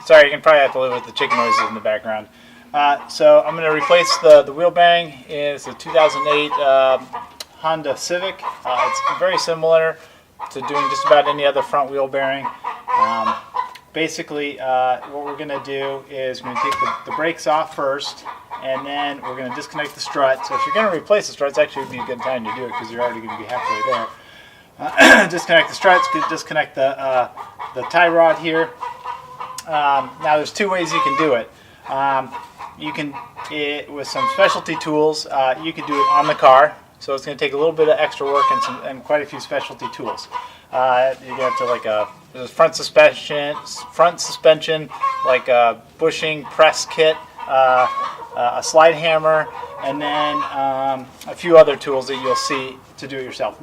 Sorry, you can probably have to live with the chicken noises in the background. So I'm going to replace the wheel bearing. It's a 2008 Honda Civic. It's very similar to doing just about any other front wheel bearing. Basically, what we're going to do is we're going to take the brakes off first, and then we're going to disconnect the strut. So if you're going to replace the strut, it's actually would be a good time to do it because you're already going to be halfway there. Disconnect the struts, disconnect the tie rod here. Now there's two ways you can do it. You can, with some specialty tools, you can do it on the car. So it's going to take a little bit of extra work and quite a few specialty tools. You're going to have to like a front suspension, like a bushing press kit, a slide hammer, and then a few other tools that you'll see to do it yourself.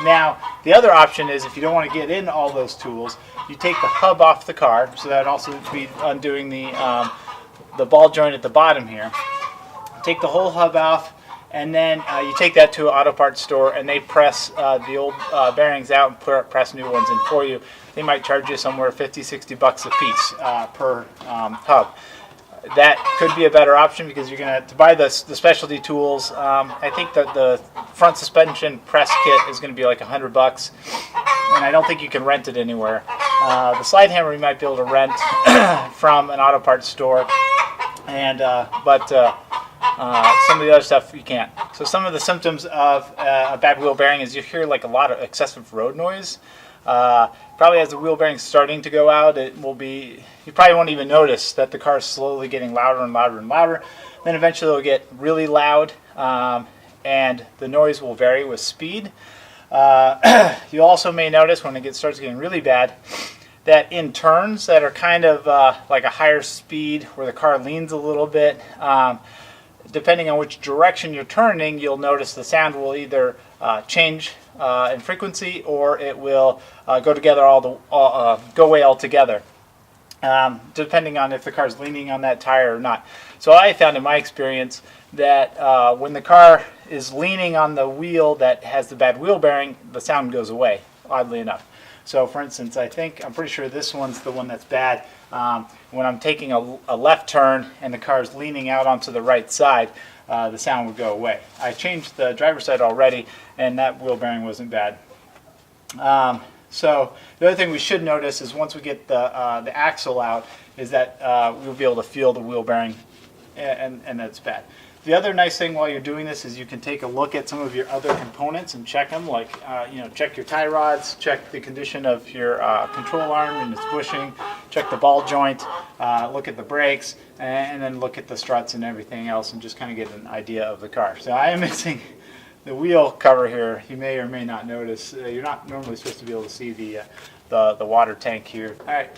Now, the other option is if you don't want to get in all those tools, you take the hub off the car. So that would also be undoing the ball joint at the bottom here. Take the whole hub off, and then you take that to an auto parts store, and they press the old bearings out and press new ones in for you. They might charge you somewhere $50-$60 a piece per hub. That could be a better option because you're going to buy the specialty tools. I think that the front suspension press kit is going to be like $100, and I don't think you can rent it anywhere. The slide hammer you might be able to rent from an auto parts store, and but some of the other stuff you can't. So some of the symptoms of a bad wheel bearing is you hear like a lot of excessive road noise. Probably as the wheel bearing's starting to go out, it will be, you probably won't even notice that the car is slowly getting louder and louder and louder. Then eventually it'll get really loud, and the noise will vary with speed. You also may notice when it starts getting really bad that in turns that are kind of like a higher speed where the car leans a little bit, depending on which direction you're turning, you'll notice the sound will either change in frequency, or it will go away altogether, depending on if the car's leaning on that tire or not. So I found in my experience that when the car is leaning on the wheel that has the bad wheel bearing, the sound goes away, oddly enough. So for instance, I'm pretty sure this one's the one that's bad. When I'm taking a left turn and the car is leaning out onto the right side, the sound would go away. I changed the driver's side already, and that wheel bearing wasn't bad. So the other thing we should notice is once we get the axle out, is that we'll be able to feel the wheel bearing, and that's bad. The other nice thing while you're doing this is you can take a look at some of your other components and check them, like check your tie rods, check the condition of your control arm and its bushing, check the ball joint, look at the brakes, and then look at the struts and everything else, and just kind of get an idea of the car. So I am missing the wheel cover here. You may or may not notice. You're not normally supposed to be able to see the water tank here. All right.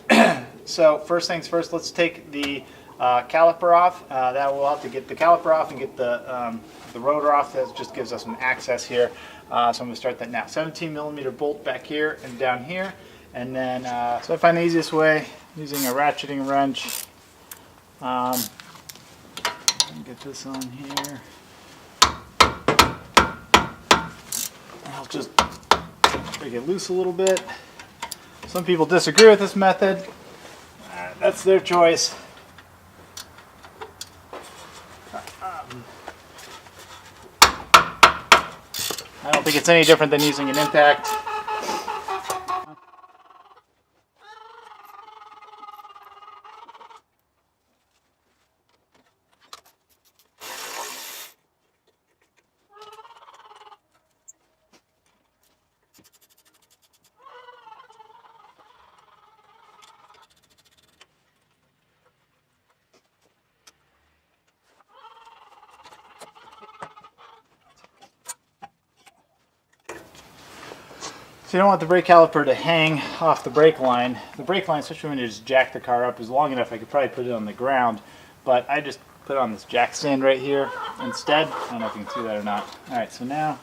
So first things first, let's take the caliper off. That we'll have to get the caliper off and get the rotor off. That just gives us some access here. So I'm going to start that now. 17mm bolt back here and down here, and then so I find the easiest way using a ratcheting wrench. Get this on here. I'll just break it loose a little bit. Some people disagree with this method. That's their choice. I don't think it's any different than using an impact. So you don't want the brake caliper to hang off the brake line. The brake line, especially when you just jack the car up, is long enough I could probably put it on the ground, but I just put it on this jack stand right here instead. I don't know if you can see that or not. Alright, so now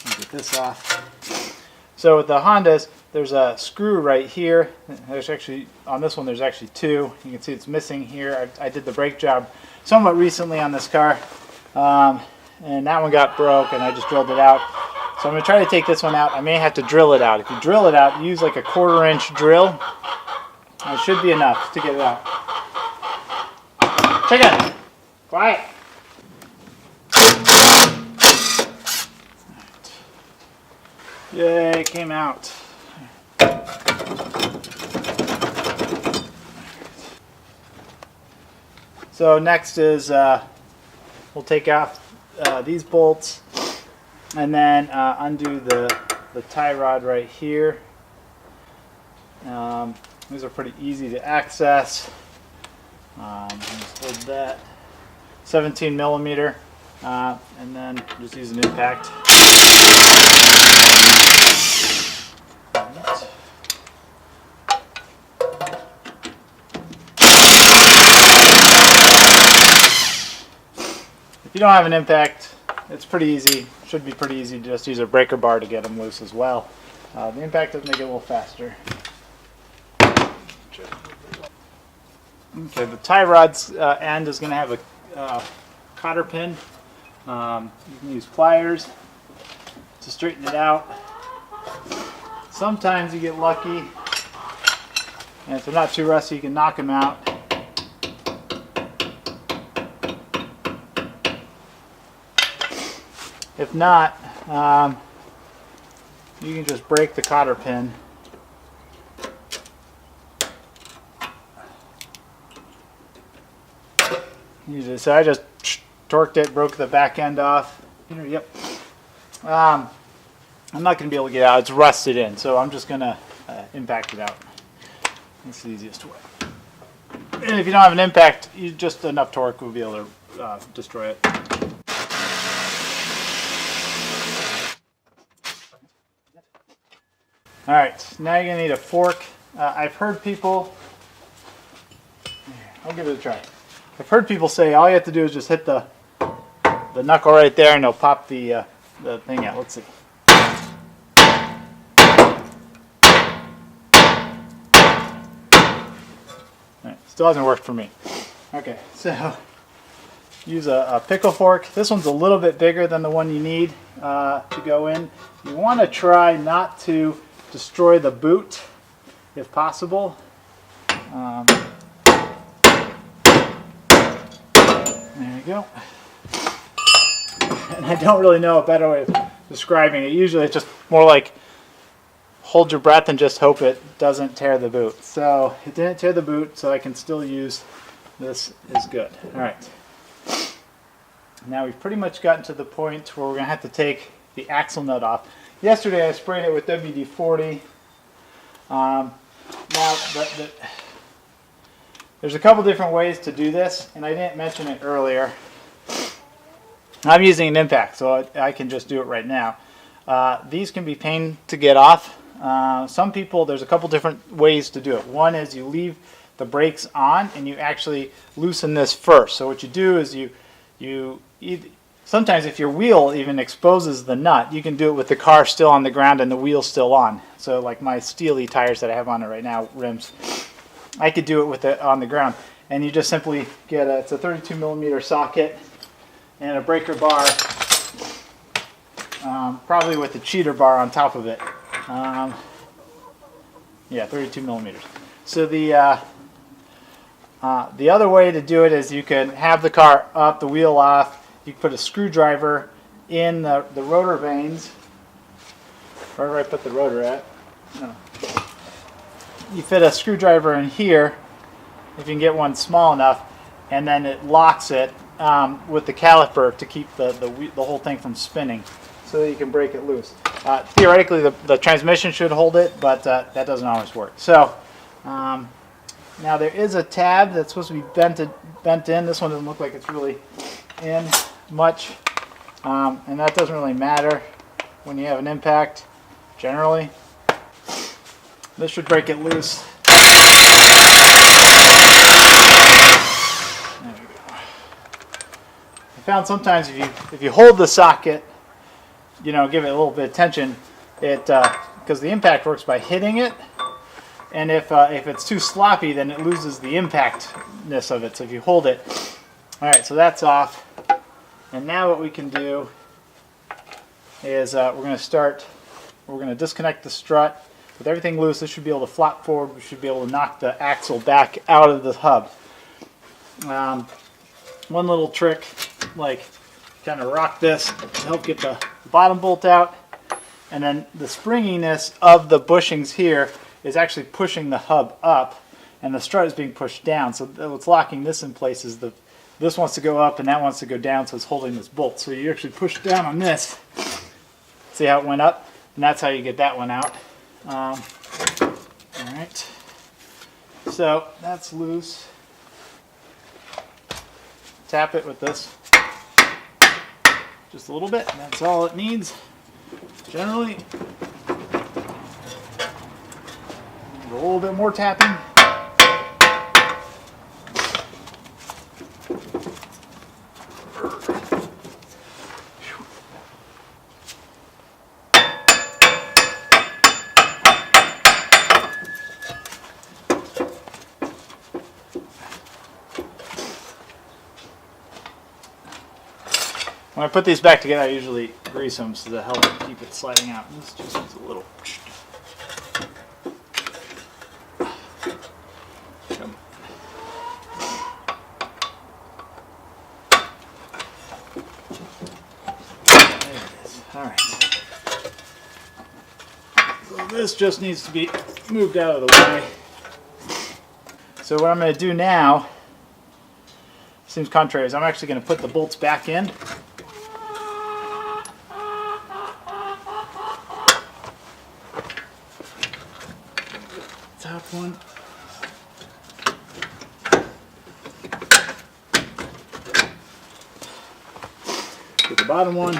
let me get this off. So with the Hondas, there's a screw right here. There's actually, on this one there's actually two. You can see it's missing here. I did the brake job somewhat recently on this car, and that one got broke and I just drilled it out. So I'm going to try to take this one out. I may have to drill it out. If you drill it out, use like a 1/4 inch drill, It should be enough to get it out. Chicken! Quiet! Yay, it came out. So next is we'll take off these bolts and then undo the tie rod right here. These are pretty easy to access. Just hold that. 17 millimeter, and then just use an impact. If you don't have an impact, it's pretty easy. Should be pretty easy to just use a breaker bar to get them loose as well. The impact does make it a little faster. Okay, the tie rod's end is going to have a cotter pin. You can use pliers to straighten it out. Sometimes you get lucky, and if they're not too rusty, you can knock them out. If not, you can just break the cotter pin. So I just torqued it, broke the back end off. Yep. I'm not going to be able to get it out. It's rusted in, so I'm just going to impact it out. That's the easiest way. And if you don't have an impact, just enough torque will be able to destroy it. All right, now you're going to need a fork. I've heard people, I'll give it a try. I've heard people say all you have to do is just hit the knuckle right there and it'll pop the thing out. Let's see. All right, still hasn't worked for me. Okay, so use a pickle fork. This one's a little bit bigger than the one you need to go in. You want to try not to destroy the boot if possible. There we go. And I don't really know a better way of describing it. Usually it's just more like hold your breath and just hope it doesn't tear the boot. So it didn't tear the boot, so I can still use this. Is good. All right. Now we've pretty much gotten to the point where we're going to have to take the axle nut off. Yesterday I sprayed it with WD-40. Now there's a couple different ways to do this, and I didn't mention it earlier. I'm using an impact, so I can just do it right now. These can be pain to get off. Some people, there's a couple different ways to do it. One is you leave the brakes on and you actually loosen this first. So what you do is sometimes if your wheel even exposes the nut, you can do it with the car still on the ground and the wheel still on. So like my Steely tires that I have on it right now, rims, I could do it with it on the ground. And you just simply get it's a 32 millimeter socket and a breaker bar, probably with a cheater bar on top of it. Yeah, 32 millimeters. So the other way to do it is you can have the car up, the wheel off. You can put a screwdriver in the rotor vanes. Where do I put the rotor at? No. You fit a screwdriver in here, if you can get one small enough, and then it locks it with the caliper to keep the whole thing from spinning, so that you can break it loose. Theoretically, the transmission should hold it, but that doesn't always work. So now there is a tab that's supposed to be bent in. This one doesn't look like it's really in much, and that doesn't really matter when you have an impact generally. This should break it loose. There we go. I found sometimes if you hold the socket, give it a little bit of tension, because the impact works by hitting it, and if it's too sloppy, then it loses the impactness of it. So if you hold it, all right. So that's off, and now what we can do is we're going to disconnect the strut. with everything loose, this should be able to flop forward. We should be able to knock the axle back out of the hub. One little trick, like kind of rock this to help get the bottom bolt out, and then the springiness of the bushings here is actually pushing the hub up, and the strut is being pushed down. So what's locking this in place is this wants to go up and that wants to go down, so it's holding this bolt. So you actually push down on this. See how it went up? And that's how you get that one out. All right. So that's loose. Tap it with this. Just a little bit, and that's all it needs. Generally, a little bit more tapping. When I put these back together, I usually grease them so to help keep it sliding out. This just needs a little. There it is. All right. So this just needs to be moved out of the way. So what I'm going to do now, seems contrary, is I'm actually going to put the bolts back in. Top one. Get the bottom one.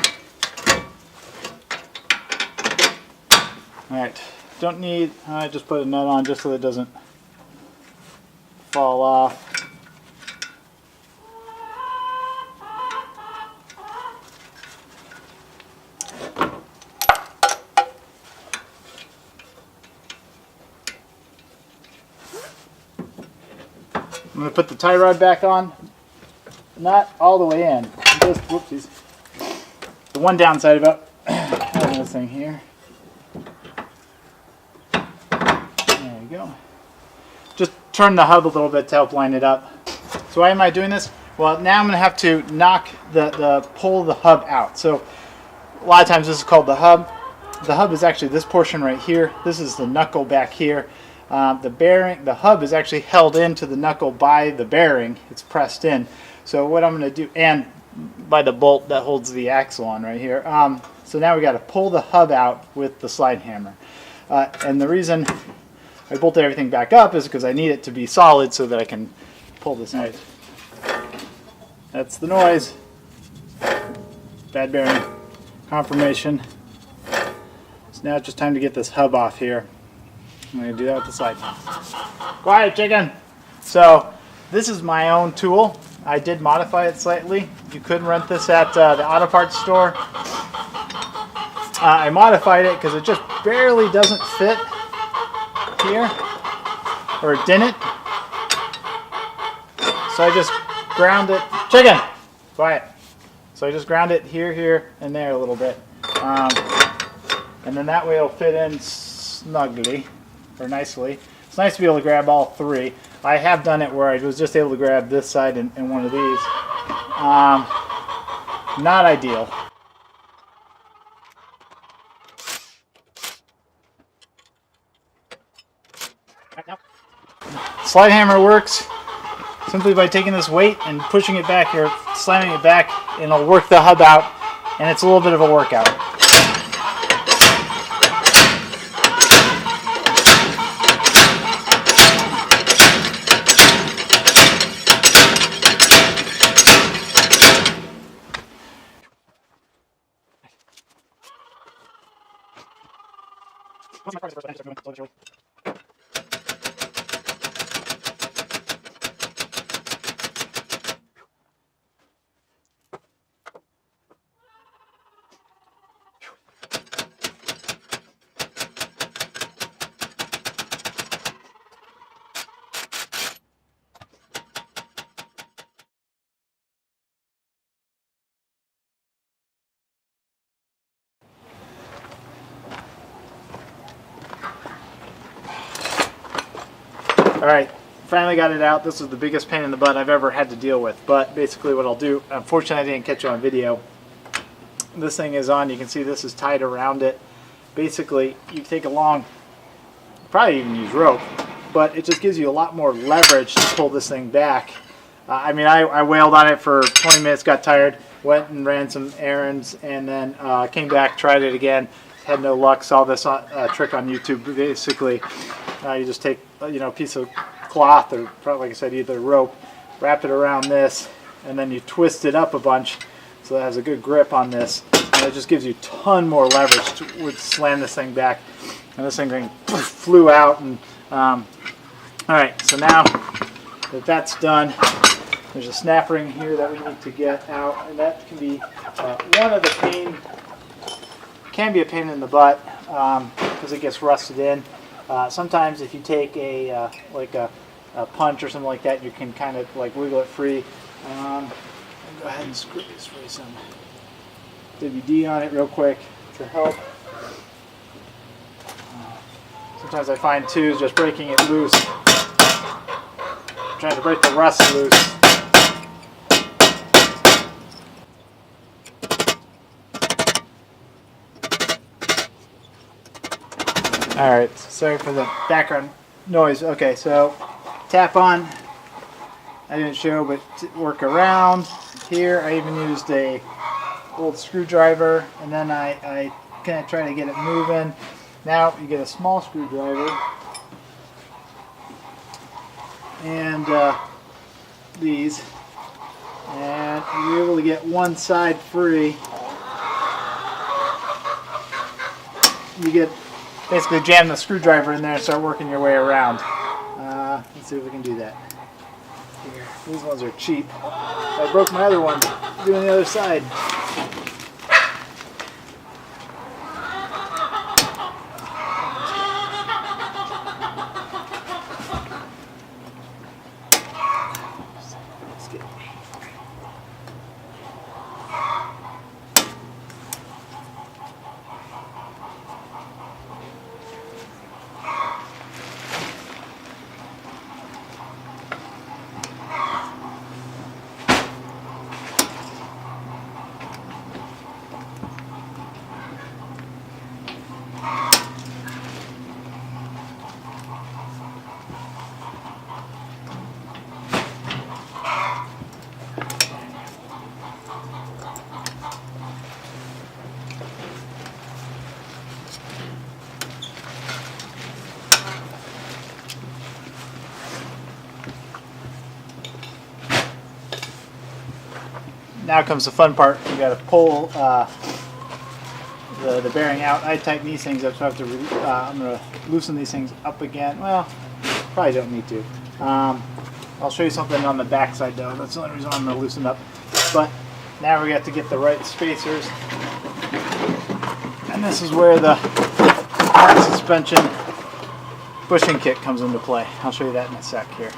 Alright, don't need, I just put a nut on just so it doesn't fall off. I'm going to put the tie rod back on, not all the way in, just, whoopsies. The one downside about having this thing here, there you go, just turn the hub a little bit to help line it up. So why am I doing this? Well, now I'm going to have to knock pull the hub out. So a lot of times this is called the hub. The hub is actually this portion right here. This is the knuckle back here. The hub is actually held into the knuckle by the bearing. It's pressed in. So what I'm going to do, and by the bolt that holds the axle on right here. So now we got to pull the hub out with the slide hammer. And the reason I bolted everything back up is because I need it to be solid so that I can pull this out. That's the noise. Bad bearing confirmation. So now it's just time to get this hub off here. I'm going to do that with the slide. Quiet, chicken! So this is my own tool. I did modify it slightly. You could rent this at the auto parts store. I modified it because it just barely doesn't fit here, or it didn't. So I just ground it. Chicken! Quiet. So I just ground it here, here, and there a little bit. And then that way it'll fit in snugly. Or nicely. It's nice to be able to grab all three. I have done it where I was just able to grab this side and one of these. Not ideal. Slide hammer works simply by taking this weight and pushing it back or slamming it back, and it'll work the hub out, and it's a little bit of a workout. Alright, finally got it out. This was the biggest pain in the butt I've ever had to deal with. But basically what I'll do, unfortunately I didn't catch it on video. This thing is on, you can see this is tied around it. Basically, you take a long, probably even use rope, but it just gives you a lot more leverage to pull this thing back. I mean, I wailed on it for 20 minutes, got tired, went and ran some errands, and then came back, tried it again, had no luck, saw this trick on YouTube. Basically, you just take a piece of cloth, or probably, like I said, either rope, wrap it around this, and then you twist it up a bunch so that it has a good grip on this, and it just gives you a ton more leverage to slam this thing back. And this thing flew out. And alright, so now that that's done, there's a snap ring here that we need to get out, and that can be one of the can be a pain in the butt because it gets rusted in. Sometimes if you take a punch or something like that, you can kind of like wiggle it free. I'll go ahead and spray some WD on it real quick to help. Sometimes I find too just breaking it loose, trying to break the rust loose. Alright, sorry for the background noise. Okay, so tap on. I didn't show, but work around here. I even used a old screwdriver, and then I kind of try to get it moving. Now you get a small screwdriver and these, and you're able to get one side free. You get basically jam the screwdriver in there and start working your way around. Let's see if we can do that. Here. These ones are cheap. I broke my other one doing the other side. Now comes the fun part. You got to pull the bearing out. I tighten these things up, so I have to. I'm going to loosen these things up again. Well, probably don't need to. I'll show you something on the back side though. That's the only reason I'm going to loosen up. But now we got to get the right spacers, and this is where the suspension bushing kit comes into play. I'll show you that in a sec here.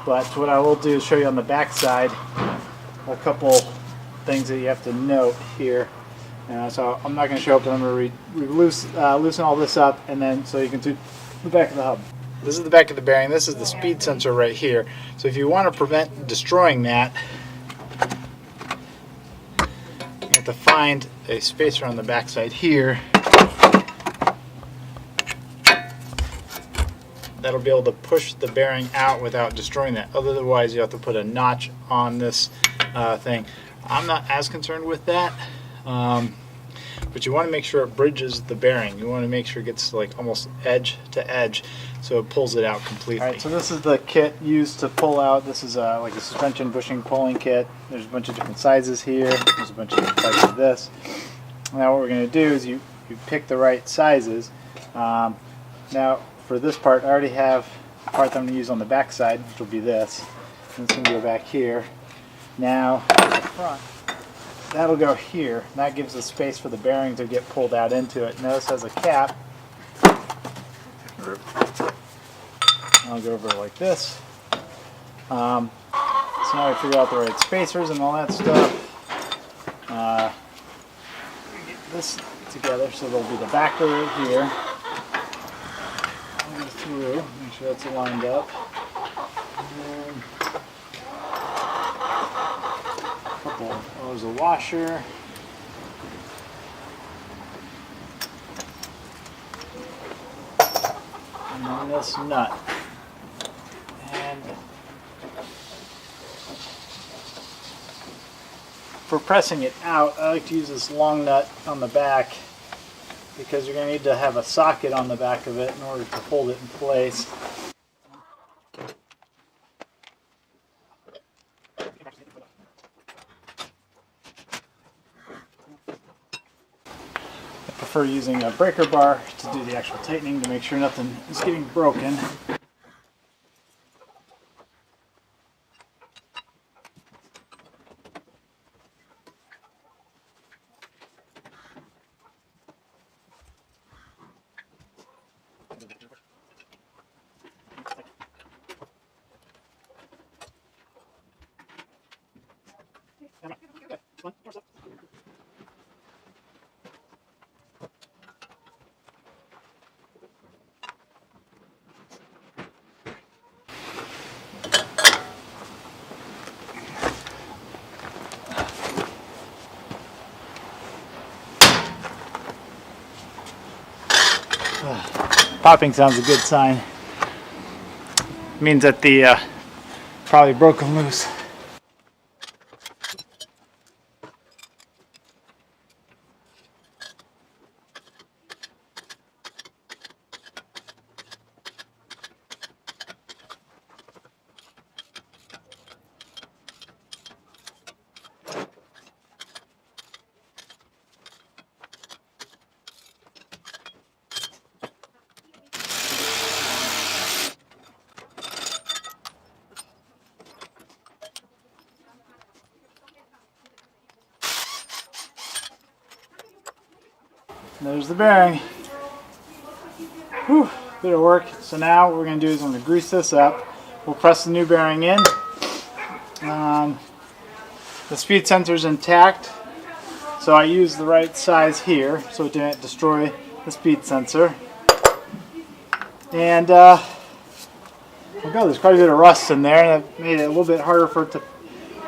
But what I will do is show you on the back side a couple things that you have to note here. So I'm not going to show up, but I'm going to loosen all this up, and then so you can do the back of the hub. This is the back of the bearing. This is the speed sensor right here. So if you want to prevent destroying that, you have to find a spacer on the back side here that'll be able to push the bearing out without destroying that. Otherwise, you have to put a notch on this thing. I'm not as concerned with that, but you want to make sure it bridges the bearing. You want to make sure it gets like almost edge to edge, so it pulls it out completely. All right, so this is the kit used to pull out. This is like a suspension bushing pulling kit. There's a bunch of different sizes here. There's a bunch of different sizes of this. Now what we're going to do is you pick the right sizes. Now for this part, I already have a part that I'm going to use on the back side, which will be this. And it's going to go back here. Now, the front, that'll go here. And that gives the space for the bearing to get pulled out into it. Now this has a cap. I'll go over it like this. So now I figure out the right spacers and all that stuff. We get this together, so there'll be the backer right here. I'll go through, make sure that's lined up. And a couple, there's a washer. And then this nut. And for pressing it out, I like to use this long nut on the back because you're going to need to have a socket on the back of it in order to hold it in place. I prefer using a breaker bar to do the actual tightening to make sure nothing is getting broken. Popping sounds a good sign. It means that the probably broken loose. There's the bearing. Whew, bit of work. So now what we're going to do is I'm going to grease this up. We'll press the new bearing in. The speed sensor is intact, so I use the right size here so it didn't destroy the speed sensor. And there's quite a bit of rust in there, and that made it a little bit harder for it to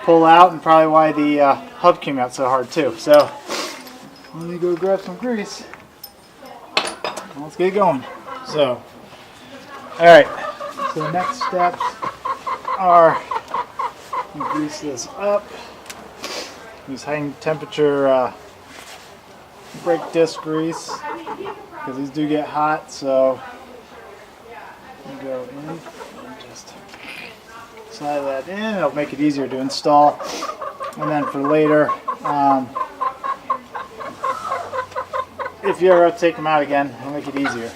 pull out, and probably why the hub came out so hard too. So let me go grab some grease. Let's get going. So, alright, so the next steps are grease this up. Use high temperature brake disc grease because these do get hot. So you go in and just slide that in. It'll make it easier to install. And then for later, if you ever have to take them out again, it'll make it easier.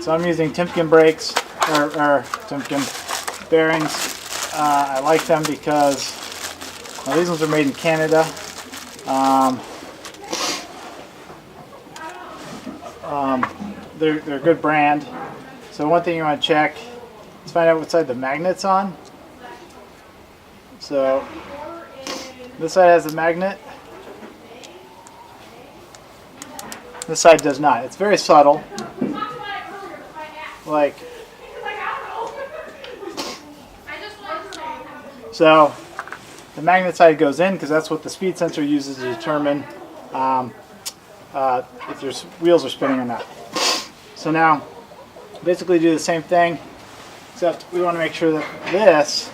So I'm using Timken brakes, or Timken bearings. I like them because these ones are made in Canada. They're a good brand. So one thing you want to check is find out what side the magnet's on. So this side has a magnet. This side does not. It's very subtle. Like, so the magnet side goes in because that's what the speed sensor uses to determine if your wheels are spinning or not. So now, basically do the same thing, except we want to make sure that this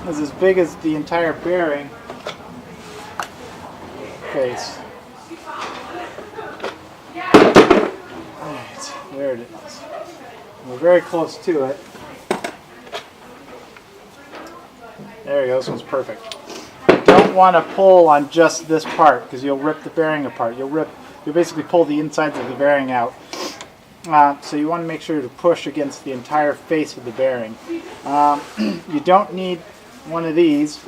is as big as the entire bearing face. Alright, there it is. We're very close to it. There we go, this one's perfect. You don't want to pull on just this part because you'll rip the bearing apart. You'll basically pull the insides of the bearing out. So you want to make sure to push against the entire face of the bearing. You don't need one of these.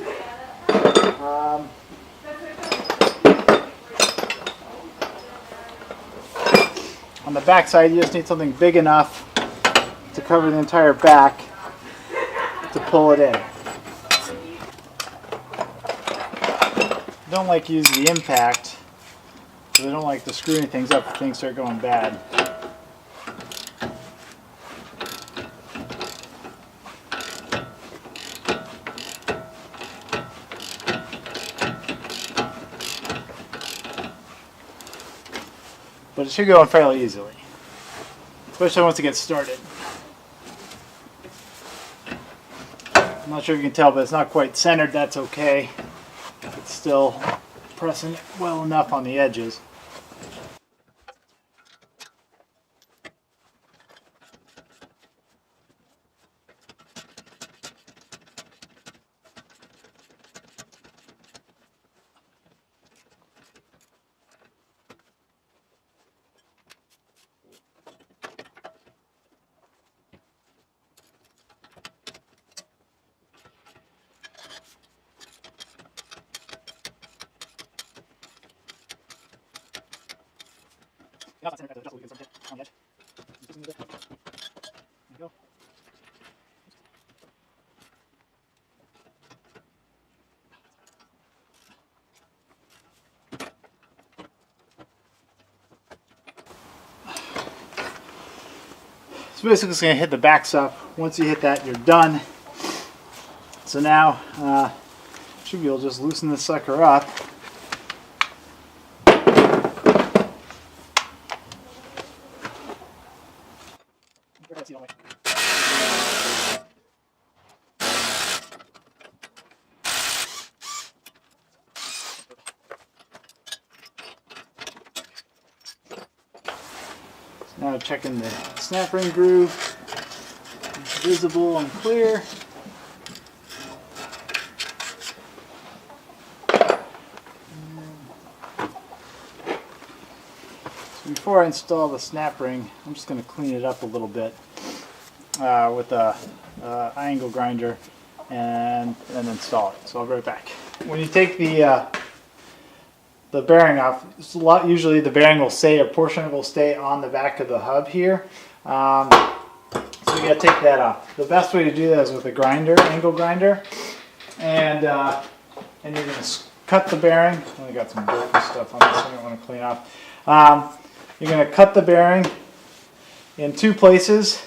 On the back side, you just need something big enough to cover the entire back to pull it in. Don't like using the impact because I don't like to screw things up if things start going bad. But it should go in fairly easily, especially once it gets started. I'm not sure if you can tell, but it's not quite centered. That's okay. It's still pressing well enough on the edges. So basically it's going to hit the back stuff. Once you hit that, you're done. So now, should be able to just loosen this sucker up. Now checking the snap ring groove, it's visible and clear. So before I install the snap ring, I'm just going to clean it up a little bit with a angle grinder and install it. So I'll be right back. When you take the bearing off, usually the bearing will stay, a portion of it will stay on the back of the hub here. So you got to take that off. The best way to do that is with a grinder, angle grinder, and you're going to cut the bearing. I got some dirt and stuff on this I don't want to clean off. You're going to cut the bearing in two places.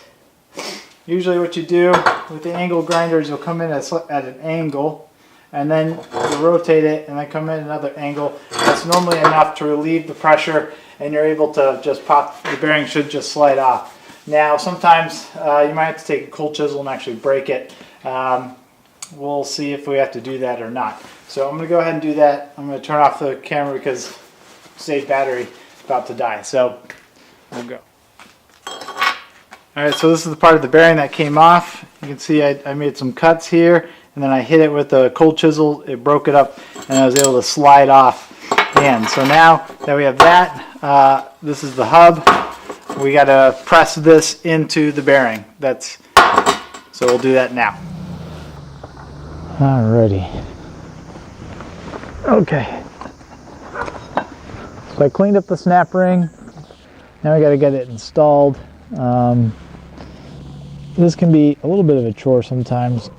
Usually what you do with the angle grinder is you'll come in at an angle, and then you rotate it and then come in another angle. That's normally enough to relieve the pressure, and you're able to just pop, the bearing should just slide off. Now sometimes you might have to take a cold chisel and actually break it. We'll see if we have to do that or not. So I'm going to go ahead and do that. I'm going to turn off the camera because save battery is about to die. So we'll go. Alright, so this is the part of the bearing that came off. You can see I made some cuts here, and then I hit it with a cold chisel. It broke it up, and I was able to slide off the end. So now that we have that, this is the hub. We got to press this into the bearing. So we'll do that now. Alrighty. Okay. So I cleaned up the snap ring. Now we got to get it installed. This can be a little bit of a chore sometimes.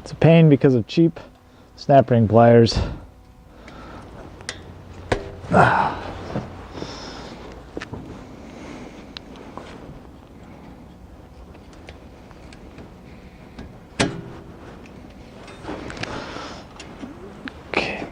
It's a pain because of cheap snap ring pliers. Okay.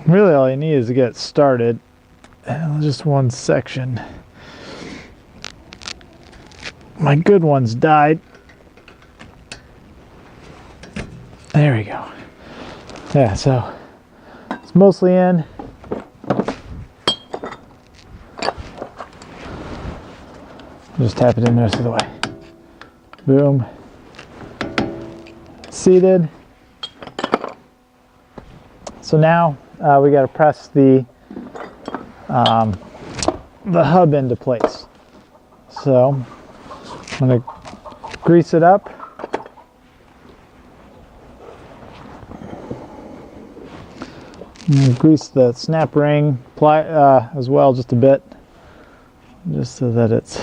Really all you need is to get started. Just one section. My good ones died. There we go. Yeah, so it's mostly in. Just tap it in the rest of the way. Boom. Seated. So now we got to press the hub into place. So I'm going to grease it up. I'm going to grease the snap ring as well just a bit, just so that it's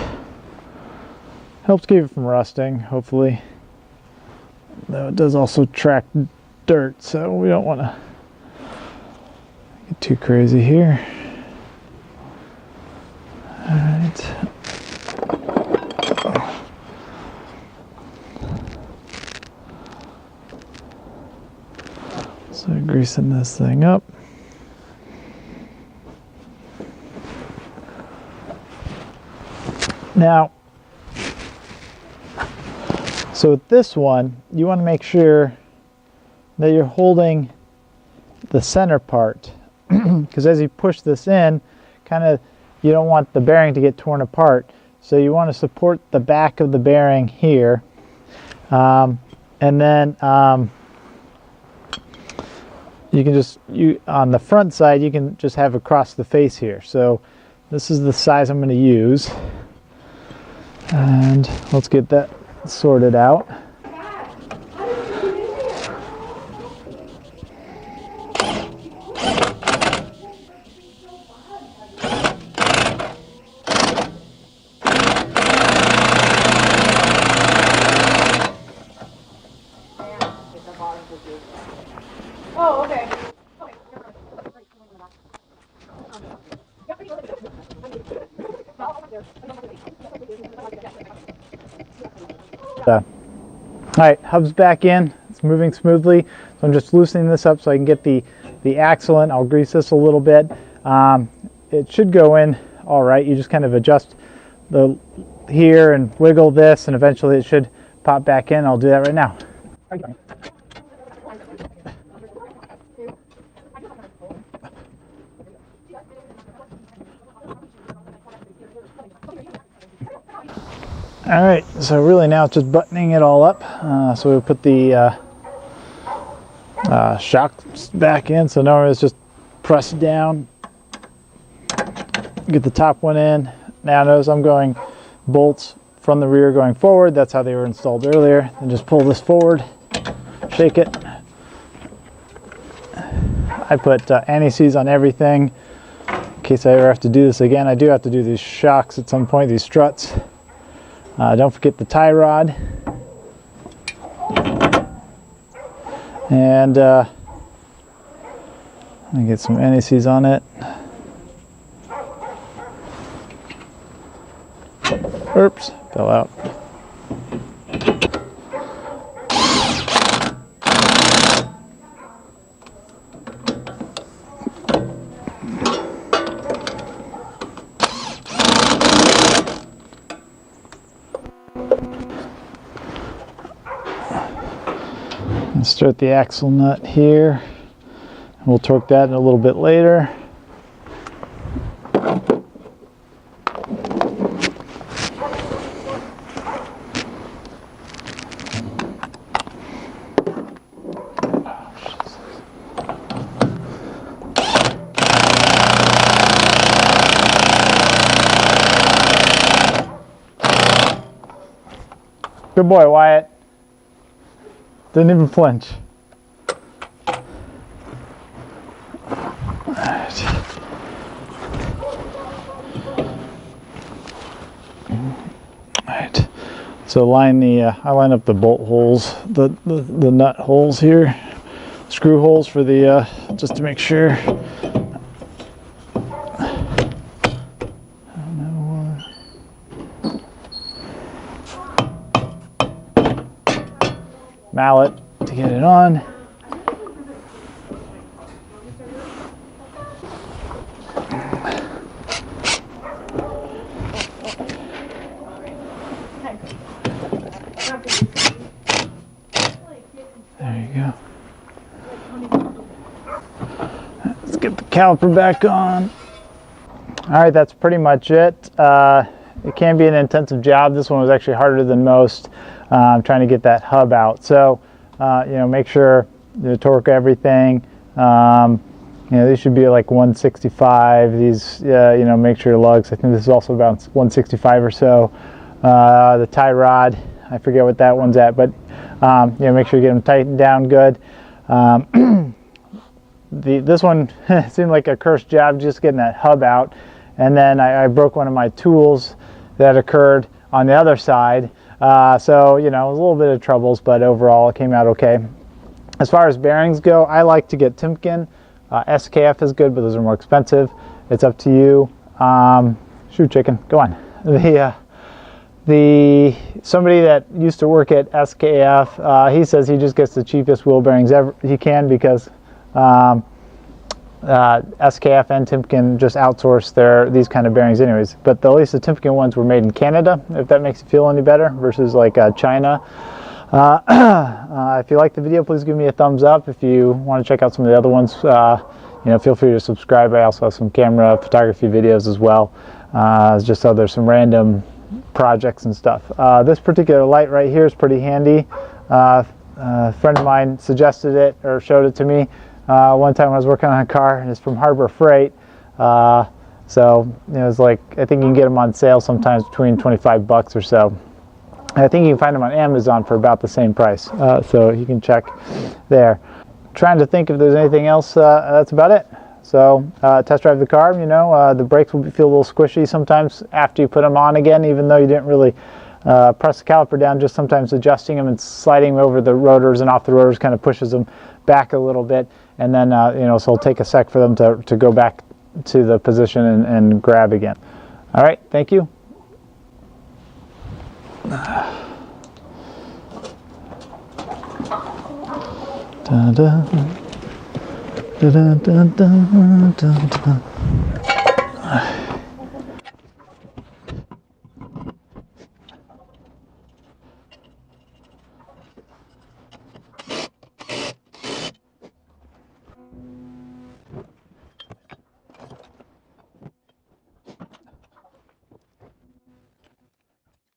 helps keep it from rusting, hopefully. Though it does also track dirt, so we don't want to get too crazy here. All right. So greasing this thing up. Now, so with this one, you want to make sure that you're holding the center part, because as you push this in, you don't want the bearing to get torn apart. So you want to support the back of the bearing here, and then you can on the front side, you can just have across the face here. So this is the size I'm going to use, and let's get that sorted out. Oh, okay. Alright, hub's back in. It's moving smoothly. So I'm just loosening this up so I can get the axle in. I'll grease this a little bit. It should go in alright. You just kind of adjust here and wiggle this, and eventually it should pop back in. I'll do that right now. All right, so really now it's just buttoning it all up. So we'll put the shocks back in. So now it's just press down, get the top one in. Now notice I'm going bolts from the rear going forward. That's how they were installed earlier. And just pull this forward, shake it. I put anti-seize on everything in case I ever have to do this again. I do have to do these shocks at some point, these struts. Don't forget the tie rod. And let me get some anti-seize on it. Oops, fell out. Start the axle nut here. We'll torque that in a little bit later. Good boy, Wyatt. Didn't even flinch. Alright. So I line up the bolt holes, the nut holes here, screw holes for the just to make sure. Mallet to get it on. There you go. Let's get the caliper back on. All right, that's pretty much it. it can be an intensive job. This one was actually harder than most, trying to get that hub out. So, you know, make sure you torque everything. You know, these should be like 165. These, you know, make sure your lugs. I think this is also about 165 or so. The tie rod, I forget what that one's at, but you know, make sure you get them tightened down good. This one seemed like a cursed job, just getting that hub out. And then I broke one of my tools that occurred on the other side. So, you know, it was a little bit of troubles, but overall it came out okay. As far as bearings go, I like to get Timken. SKF is good, but those are more expensive. It's up to you. Shoot, chicken, go on. Somebody that used to work at SKF, he says he just gets the cheapest wheel bearings ever he can, because SKF and Timken just outsource these kind of bearings anyways. But at least the Timken ones were made in Canada, if that makes you feel any better, versus like China. If you like the video, please give me a thumbs up. If you want to check out some of the other ones, you know, feel free to subscribe. I also have some camera photography videos as well, just so there's some random projects and stuff. This particular light right here is pretty handy. A friend of mine suggested it, or showed it to me one time when I was working on a car, and it's from Harbor Freight. So, you know, it's like, I think you can get them on sale sometimes between 25 bucks or so. I think you can find them on Amazon for about the same price, so you can check there. Trying to think if there's anything else. That's about it. So test drive the car. You know, the brakes will feel a little squishy sometimes after you put them on again, even though you didn't really press the caliper down. Just sometimes adjusting them and sliding them over the rotors and off the rotors kind of pushes them back a little bit, and then you know, so it'll take a sec for them to go back to the position and grab again. All right, thank you. Da, da, da, da, da, da, da, da.